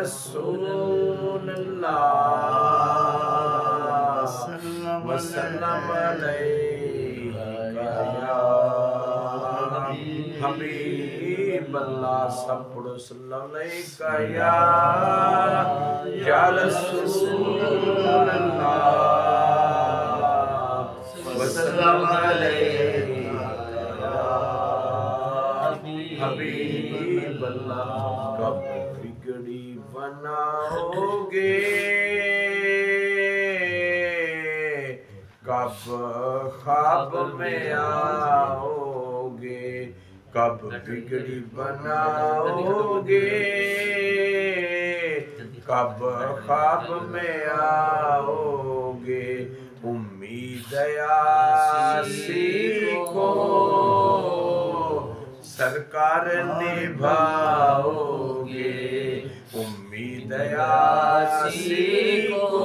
रसूलल्लाह वसल्लम अलैका या हबीबल्लाह। सब पढ़ो सल्लल्लाहु अलैका या रसूलल्लाह वसल्लम अलैका हबीबल्लाह। कब बिगड़ी बनाओगे, कब ख्वाब में आओगे, कब बिगड़ी बनाओगे, कब ख्वाब में आओगे। उम्मीद यासी को सरकार निभाओगे, उम्मीद यासी को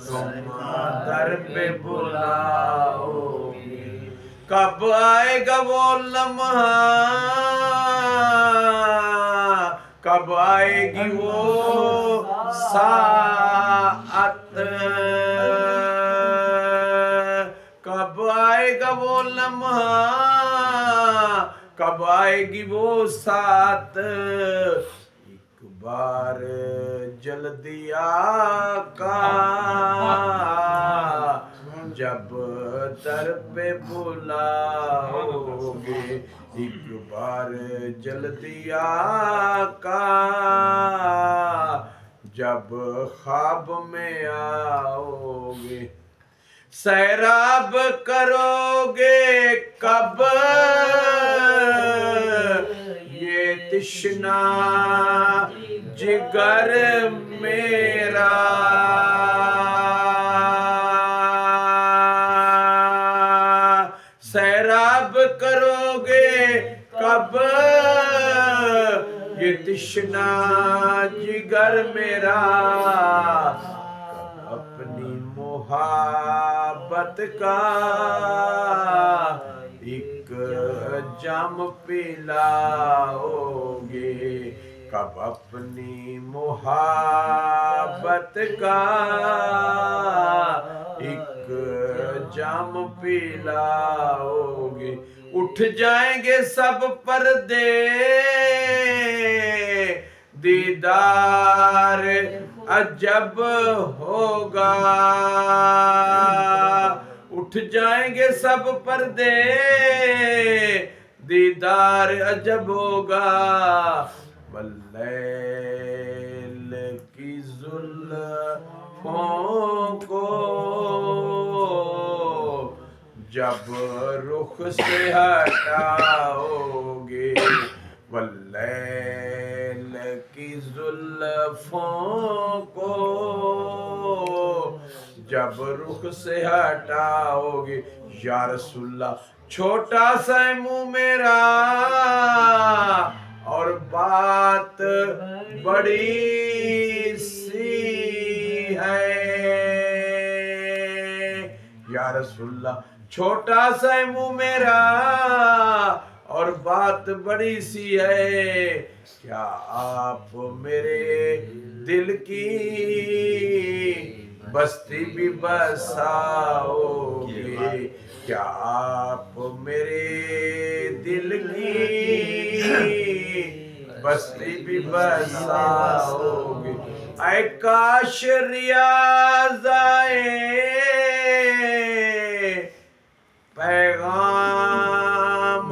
तुम दर पे बुलाओगे। कब आएगा वो लम्हा, कब आएगी वो साअत, कब आएगा वो लम्हा, कब आएगी वो सात। एक बार जल्दी आका जब दर पे बुलाओगे, एक बार जल्दी आका जब ख्वाब में आओगे। सैराब करोगे कब ये तृष्णा जिगर मेरा, सैराब करोगे कब ये तृष्णा जिगर मेरा। अपनी मोहब्बत का एक जाम पिलाओगे, कब अपनी मोहब्बत का एक जाम पिलाओगे। उठ जाएंगे सब पर्दे, दीदार अजब होगा, उठ जाएंगे सब पर्दे, दीदार अजब होगा। वल्लैल की जुल्फों को जब रुख से हटाओगे, वल्लैल की जुल्फों को जब रुख से हटाओगे। या रसूलल्लाह छोटा सा मुंह मेरा और बात बड़ी सी है, या रसूलल्लाह छोटा सा मुंह मेरा और बात बड़ी सी है। क्या आप मेरे दिल की बस्ती भी बसाओगे, क्या आप मेरे दिल की बस्ती भी बसाओगे। ऐ काश रियाज़ आए पैगाम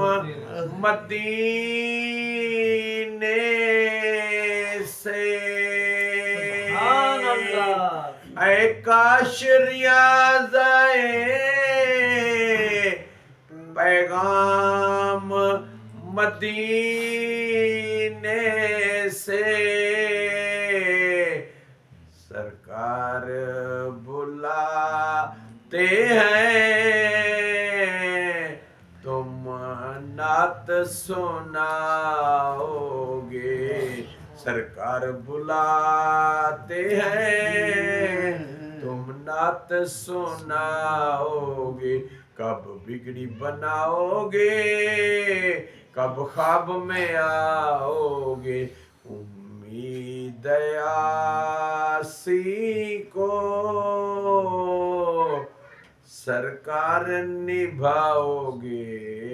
मदीने से, ऐ काश रियाज़ आए पैगाम मदीने से। सरकार बुलाते हैं, तुम नात सुनाओगे, सरकार बुलाते हैं, तुम नात सुनाओगे। कब बिगड़ी बनाओगे, कब ख्वाब में आओगे। अपनी दया सी को सरकार निभाओगे।